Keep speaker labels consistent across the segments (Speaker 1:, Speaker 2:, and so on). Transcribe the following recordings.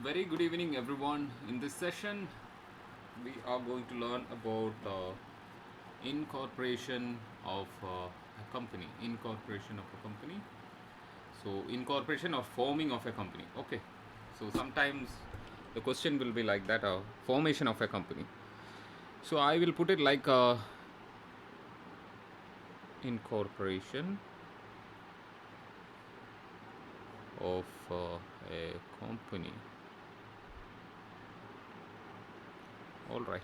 Speaker 1: Very good evening, everyone. In this session, we are going to learn about incorporation of a company. Incorporation of a company. So, incorporation or forming of a company. Okay. So, sometimes the question will be like that formation of a company. So, I will put it like incorporation of a company. All right.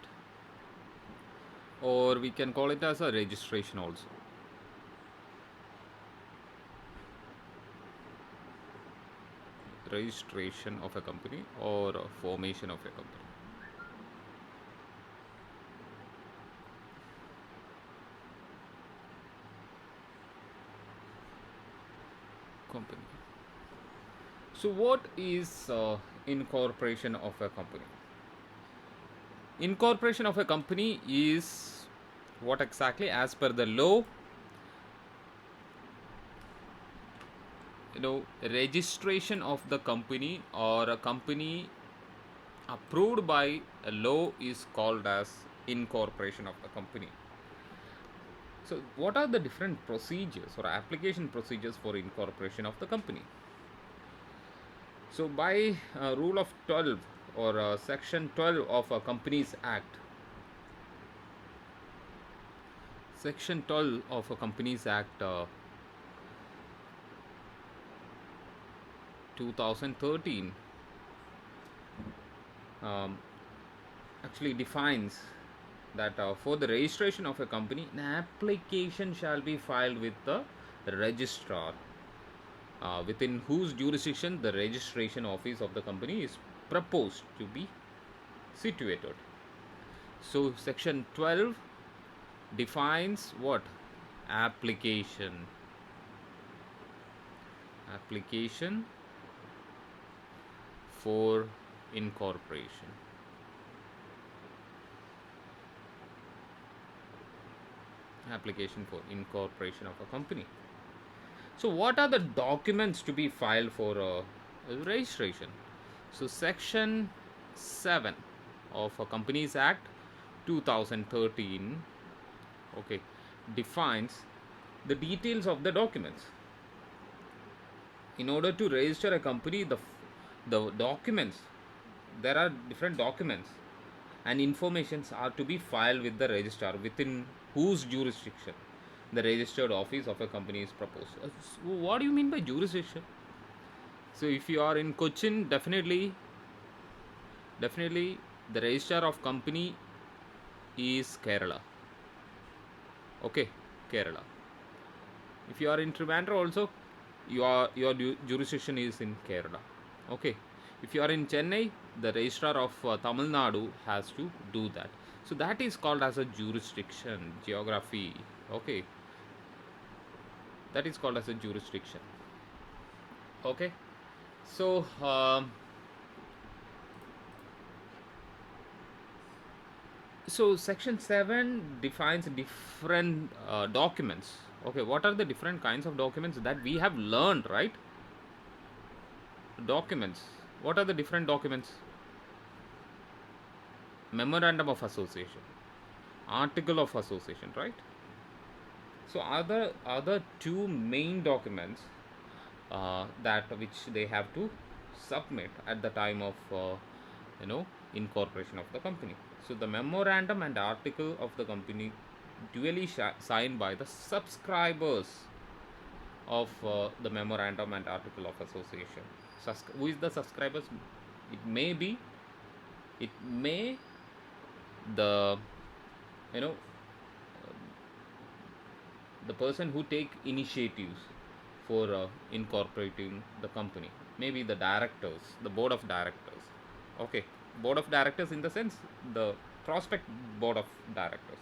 Speaker 1: Or we can call it as a registration also. Registration of a company or a formation of a company. So, what is incorporation of a company? Incorporation of a company is what exactly, as per the law, registration of the company or a company approved by a law is called as incorporation of the company. So, what are the different procedures or application procedures for incorporation of the company? So, by rule of 12 or section 12 of a Companies Act, section 12 of a Companies Act 2013 um, actually defines that for the registration of a company, an application shall be filed with the registrar, within whose jurisdiction the registration office of the company is proposed to be situated. So, section 12 defines what? Application for incorporation. Application for incorporation of a company. So, what are the documents to be filed for registration? So, section 7 of a Companies Act 2013, okay, defines the details of the documents. In order to register a company, the documents, there are different documents and informations are to be filed with the registrar, within whose jurisdiction the registered office of a company is proposed. So what do you mean by jurisdiction? So if you are in Cochin, definitely the registrar of company is Kerala. Okay, Kerala. If you are in Trivandrum also, your jurisdiction is in Kerala. Okay. If you are in Chennai, the registrar of Tamil Nadu has to do that. So that is called as a jurisdiction, geography. Okay, that is called as a jurisdiction. Okay. So section 7 defines different documents. Okay, what are the different kinds of documents that we have learned, right? Documents. What are the different documents? Memorandum of association, article of association, right? So other two main documents that which they have to submit at the time of incorporation of the company. So the memorandum and article of the company duly signed by the subscribers of the memorandum and article of association. Who is the subscribers? It may be, it may the you know the person who take initiatives for incorporating the company, maybe the directors, the board of directors. Okay, board of directors in the sense the prospect board of directors.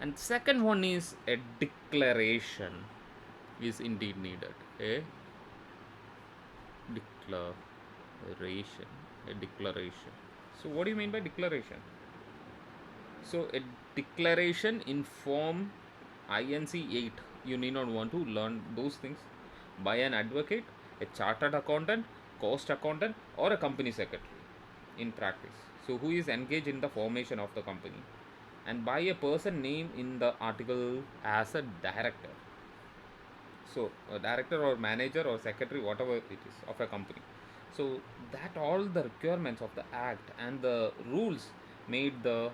Speaker 1: And second one is a declaration is indeed needed. A declaration. A declaration. So what do you mean by declaration? So a declaration in form INC 8, you need not want to learn those things, by an advocate, a chartered accountant, cost accountant or a company secretary in practice. So who is engaged in the formation of the company, and by a person named in the article as a director. So a director or manager or secretary, whatever it is, of a company. So that all the requirements of the act and the rules made the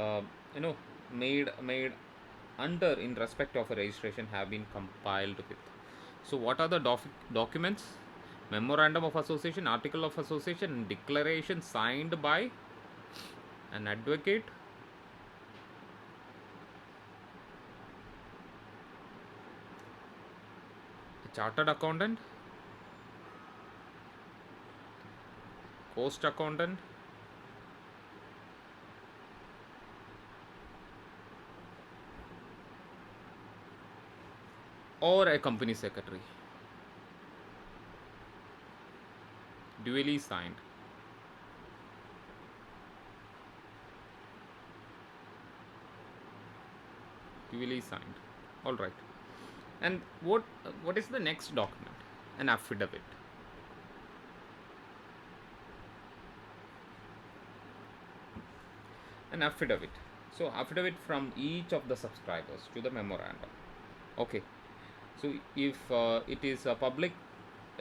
Speaker 1: uh, you know made under in respect of a registration have been compiled with. So what are the documents? Memorandum of association, article of association, and declaration signed by an advocate, a chartered accountant, cost accountant, or a company secretary, duly signed. Duly signed. All right. And what is the next document? An affidavit. An affidavit. So affidavit from each of the subscribers to the memorandum. Okay. So if it is a public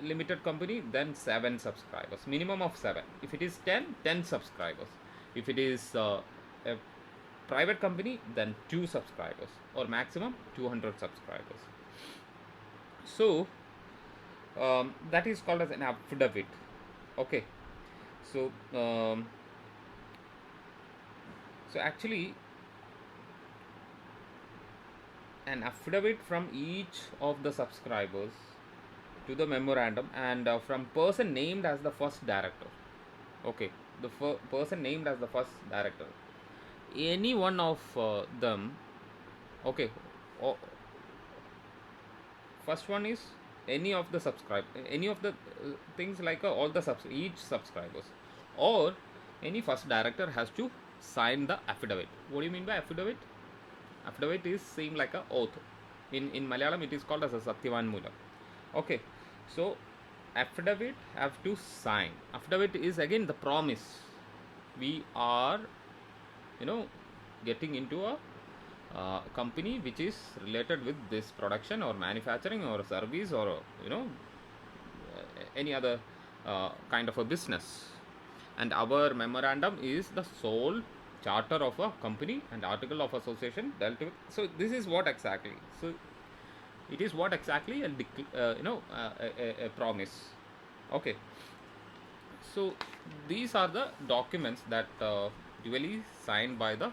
Speaker 1: limited company, then 7 subscribers, minimum of 7. If it is 10, 10 subscribers. If it is a private company, then 2 subscribers, or maximum 200 subscribers. So that is called as an affidavit. Okay. So so actually an affidavit from each of the subscribers to the memorandum, and from person named as the first director. Okay, the person named as the first director, any one of them. Okay. First one is any of the any of the things like all the each subscribers, or any first director has to sign the affidavit. What do you mean by affidavit? Affidavit is same like a oath. In Malayalam it is called as a Satyavan Mula. Okay. So affidavit have to sign. Affidavit is again the promise. We are, getting into a company which is related with this production or manufacturing or service, or any other kind of a business. And our memorandum is the sole charter of a company and article of association dealt with. So this is what exactly. So it is what exactly a promise. Okay. So these are the documents that duly signed by the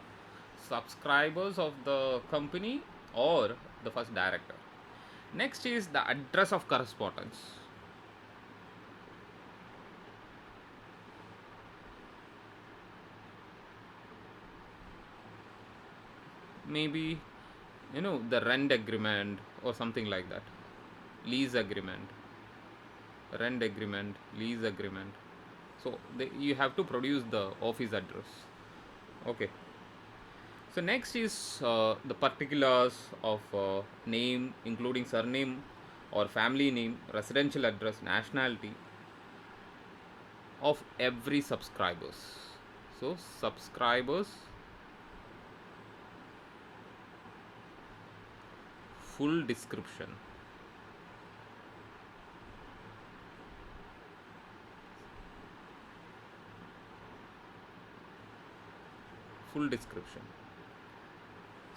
Speaker 1: subscribers of the company or the first director. Next is the address of correspondence. Maybe the rent agreement or something like that. Lease agreement, rent agreement, lease agreement. So you have to produce the office address. Okay. So next is the particulars of name, including surname or family name, residential address, nationality of every subscribers. So subscribers full description. Full description.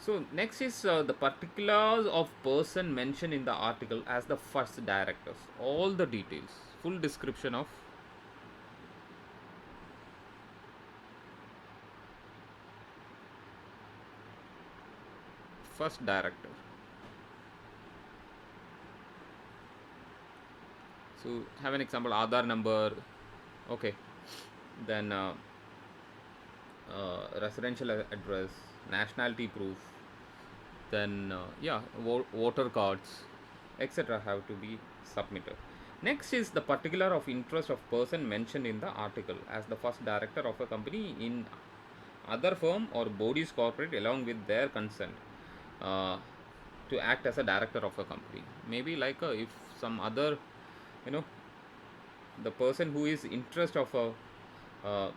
Speaker 1: So next is the particulars of person mentioned in the article as the first directors. All the details. Full description of first director. So have an example, Aadhaar number. Okay. Then residential address, nationality proof, then voter cards, etc. have to be submitted. Next is the particular of interest of person mentioned in the article as the first director of a company in other firm or bodies corporate along with their consent to act as a director of a company. Maybe like if some other the person who is interest of a uh,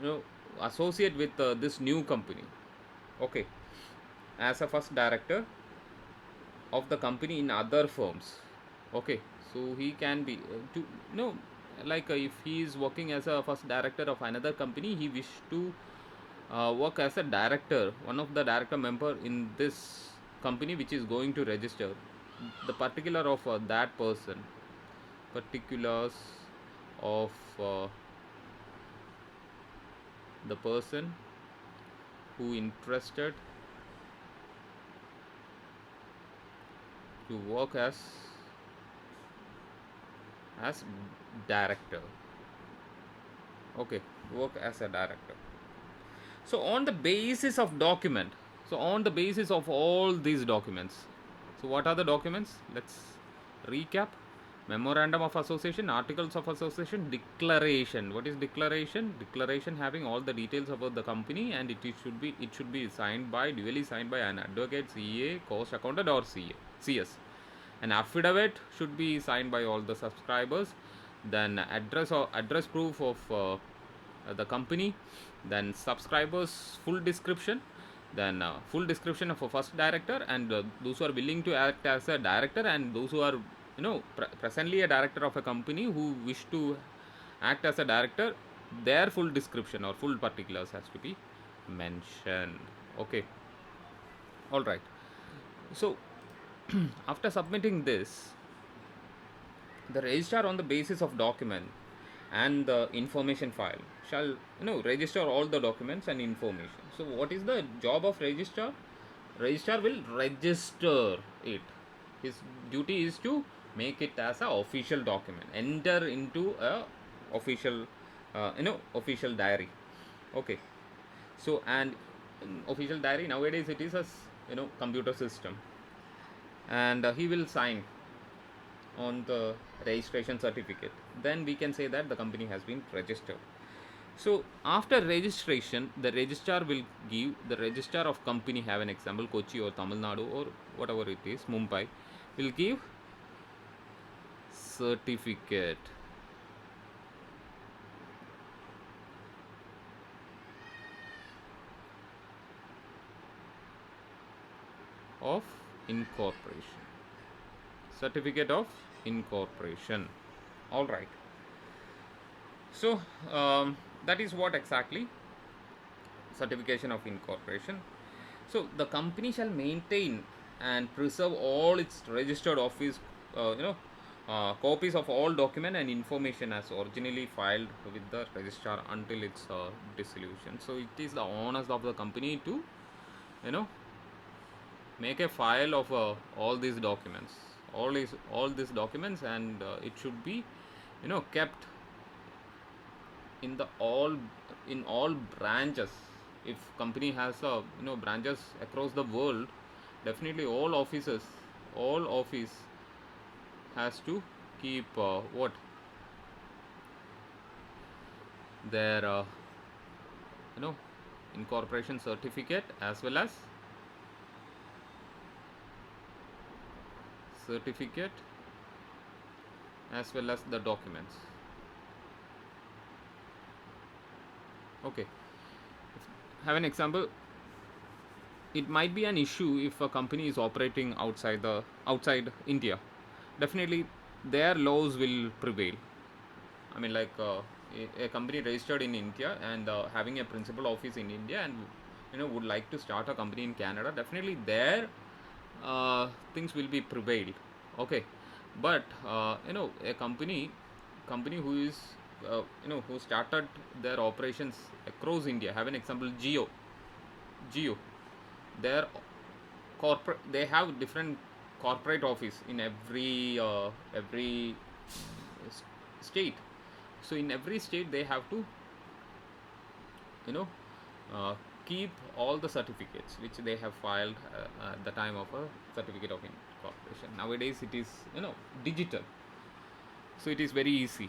Speaker 1: you know associate with this new company. Okay, as a first director of the company in other firms. Okay, so he can be to no like if he is working as a first director of another company, he wish to work as a director, one of the director member in this company which is going to register. The particular of that person, particulars of the person who interested to work as director. Okay, work as a director. So on the basis of document, so on the basis of all these documents, so what are the documents? Let's recap. Memorandum of association, articles of association, declaration. What is declaration? Declaration having all the details about the company, and it should be signed by, duly signed by an advocate, CA, cost accountant, or CS. An affidavit should be signed by all the subscribers. Then address proof of the company. Then subscribers full description. Then full description of a first director, and those who are willing to act as a director, and those who are presently a director of a company who wish to act as a director, their full description or full particulars has to be mentioned. Okay, all right. So after submitting this, the registrar on the basis of document and the information file shall register all the documents and information. So what is the job of registrar? Registrar will register it. His duty is to make it as a official document, enter into a official official diary. Okay, so and official diary nowadays it is a computer system, and he will sign on the registration certificate. Then we can say that the company has been registered. So after registration, the registrar will give, the registrar of company, have an example Kochi or Tamil Nadu or whatever it is, Mumbai, will give certificate of incorporation. Certificate of incorporation. All right. So that is what exactly certification of incorporation. So the company shall maintain and preserve all its registered office, copies of all document and information as originally filed with the registrar until its dissolution. So it is the honors of the company to, you know, make a file of all these documents, all these documents, and it should be, kept in the all branches. If company has branches across the world, definitely all office has to keep what their you know incorporation certificate, as well as certificate as well as the documents. Okay, have an example. It might be an issue if a company is operating outside India. Definitely their laws will prevail. I mean, like a company registered in India and having a principal office in India, and would like to start a company in Canada. Definitely their things will be prevailed. Okay, but a company who is who started their operations across India. Have an example, Geo. Their corporate, they have different corporate office in every state. So in every state they have to you know uh, keep all the certificates which they have filed at the time of a certificate of incorporation. Nowadays it is digital, so it is very easy.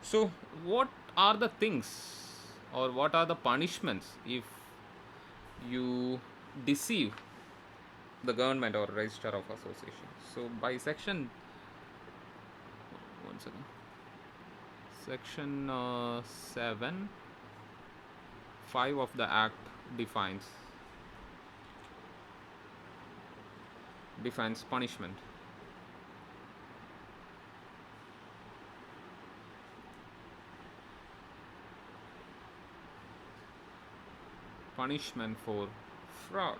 Speaker 1: So what are the things, or what are the punishments if you deceive the government or register of association? So by section one second. Section 7 5 of the act defines punishment. Punishment for fraud.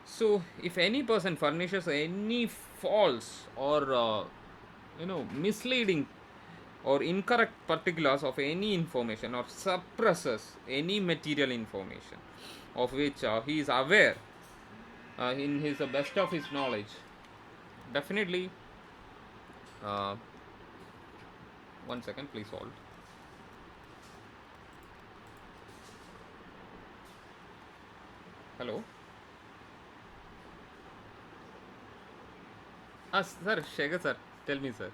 Speaker 1: So, if any person furnishes any false or misleading or incorrect particulars of any information or suppresses any material information of which he is aware in his best of his knowledge, definitely. Uh, one second, please hold. Hello. Sir, Shekhar sir, tell me, sir.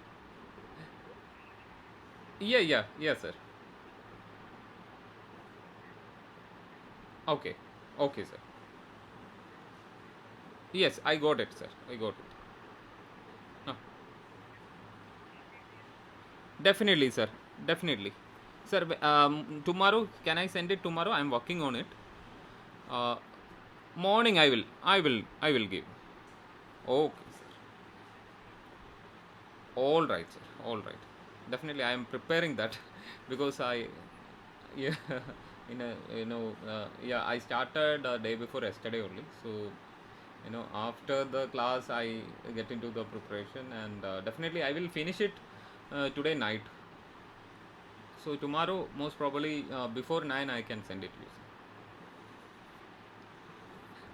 Speaker 1: Yeah, sir. Okay, okay, sir. Yes, I got it, sir. I got it. No, definitely, sir. Definitely, sir. Tomorrow, can I send it tomorrow? I'm working on it. Uh, Morning, I will give. Okay, sir. All right, sir. All right. Definitely, I am preparing that because yeah, yeah, I started day before yesterday only. So, after the class, I get into the preparation, and definitely I will finish it today night. So tomorrow, most probably before 9, I can send it to you, sir.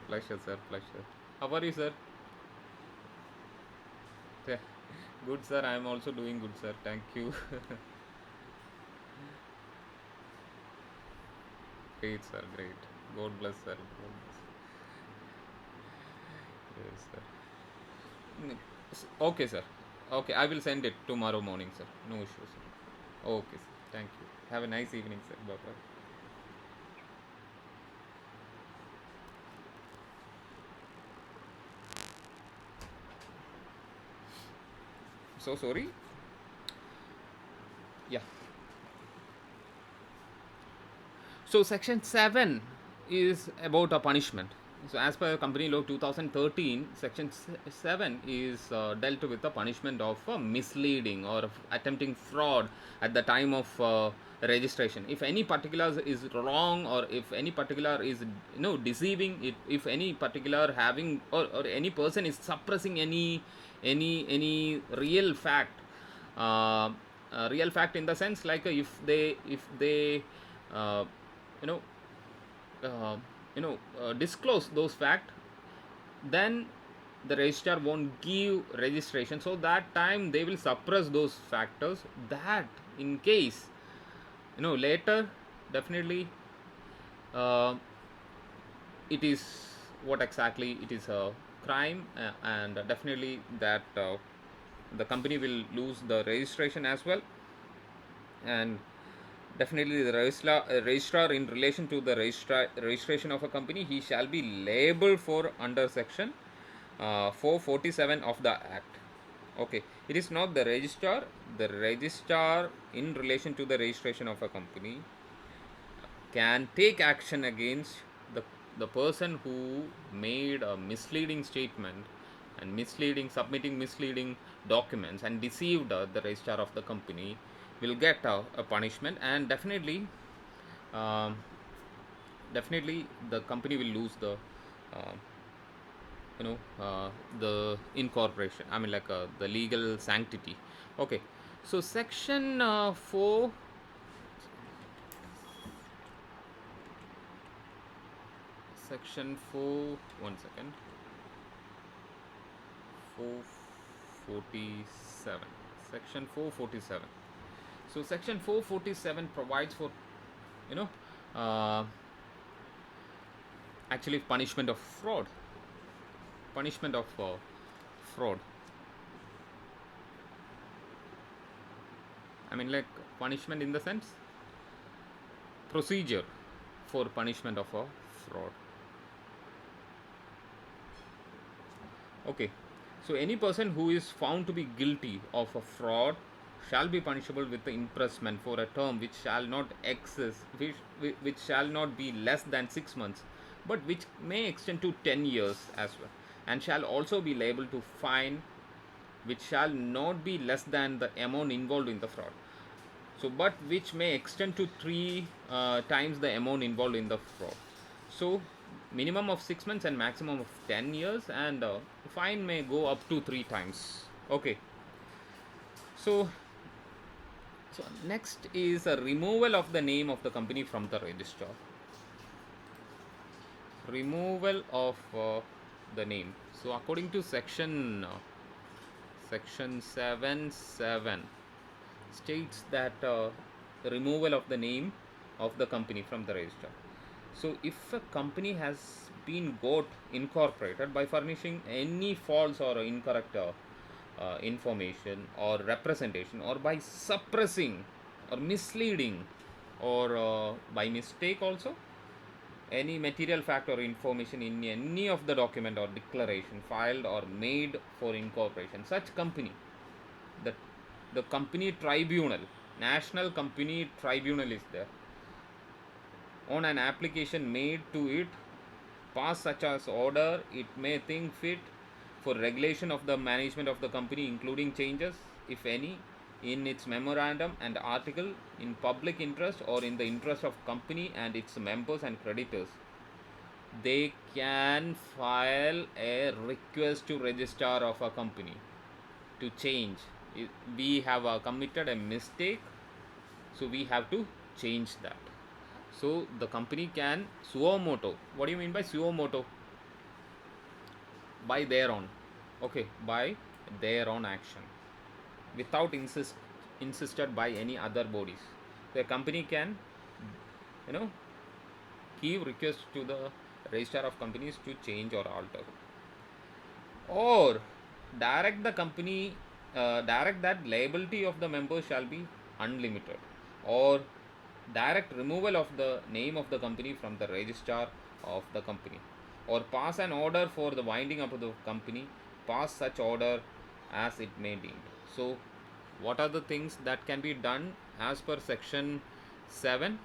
Speaker 1: Pleasure, sir. Pleasure. How are you, sir? Yeah. Good, sir. I am also doing good, sir. Thank you. Great, sir. Great. God bless, sir. God bless. Yes, sir. Okay, sir. Okay, I will send it tomorrow morning, sir. No issues, sir. Okay, sir. Thank you. Have a nice evening, sir. Bye bye. So sorry. Yeah. So section 7 is about a punishment. So as per company law 2013, section 7 is dealt with the punishment of misleading or of attempting fraud at the time of registration. If any particular is wrong, or if any particular is deceiving, if any particular having, or any person is suppressing any real fact in the sense, like if they uh, you know uh, disclose those facts, then the registrar won't give registration. So that time they will suppress those factors, that in case later, definitely uh, it is what exactly it is a crime, and definitely that the company will lose the registration as well. And definitely the registrar, in relation to the registration of a company, he shall be liable for under section 447 of the act. Okay, it is not the registrar. The registrar, in relation to the registration of a company, can take action against the the person who made a misleading statement and submitting misleading documents and deceived the registrar of the company, will get a punishment. And um, definitely the company will lose uh, you know the incorporation, I mean, like the legal sanctity. Okay, so section 4, section 4, one second, 447, section 447. So section 447 provides for you know uh, actually punishment of fraud, punishment of fraud, I mean, like, punishment in the sense, procedure for punishment of a fraud. Okay, So any person who is found to be guilty of a fraud shall be punishable with the imprisonment for a term which shall not excess, which shall not be less than 6 months, but which may extend to 10 years as well, and shall also be liable to fine which shall not be less than the amount involved in the fraud. So, but which may extend to three times the amount involved in the fraud. So, minimum of 6 months and maximum of 10 years, and fine may go up to three times. Okay. So, next is a removal of the name of the company from the register. Removal of the name. So, according to section 7(7) states that removal of the name of the company from the register. So, if a company has been got incorporated by furnishing any false or incorrect information or representation, or by suppressing or misleading, or by mistake also, any material fact or information in any of the document or declaration filed or made for incorporation, such company, the the company tribunal, national company tribunal is there, on an application made to it, pass such as order it may think fit for regulation of the management of the company, including changes, if any, in its memorandum and article in public interest or in the interest of company and its members and creditors. They can file a request to registrar of a company to change. We have committed a mistake, so we have to change that. So the company can suo moto. What do you mean by suo moto? By their own. Okay, by their own action, without insisted by any other bodies. The company can, you know, give request to the registrar of companies to change or alter, or direct the company, direct that liability of the member shall be unlimited, or direct removal of the name of the company from the registrar of the company, or pass an order for the winding up of the company, pass such order as it may deem. So, what are the things that can be done as per section 7?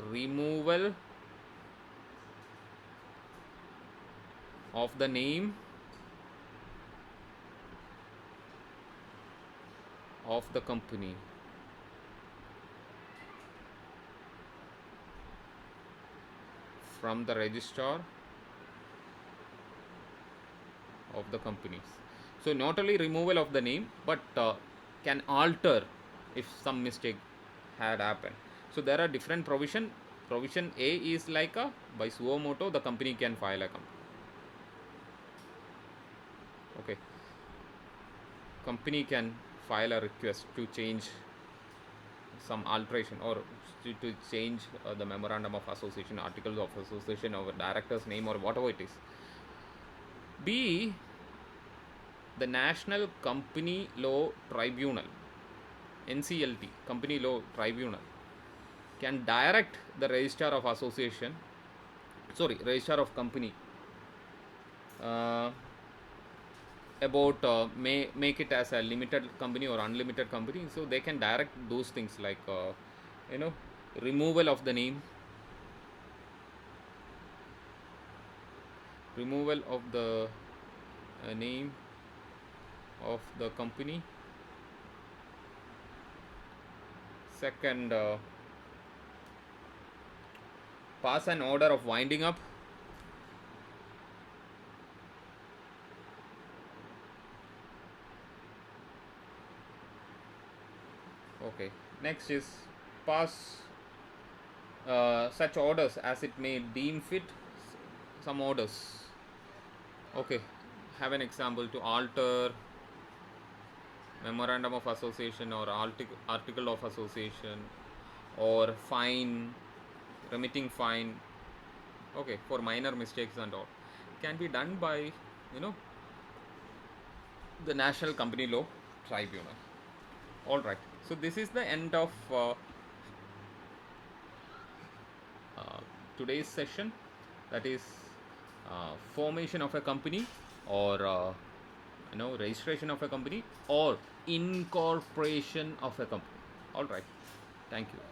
Speaker 1: Removal of the name of the company from the registrar of the companies. So, not only removal of the name, but can alter if some mistake had happened. So, there are different provision. Provision A is like a by suo moto the company can file a complaint. Okay, company can file a request to change some alteration, or to change the memorandum of association, articles of association, or director's name, or whatever it is. B, the National Company Law Tribunal, NCLT, Company Law Tribunal, can direct the registrar of association, registrar of company, about make it as a limited company or unlimited company. So they can direct those things like removal of the name, removal of the name of the company. Second, pass an order of winding up. Okay, next is pass such orders as it may deem fit, some orders. Okay, have an example: to alter memorandum of association, or article of association, or fine, remitting fine. Okay, for minor mistakes and all, can be done by the National Company Law Tribunal. All right, so this is the end of today's session, that is formation of a company or registration of a company or incorporation of a company. All right. Thank you.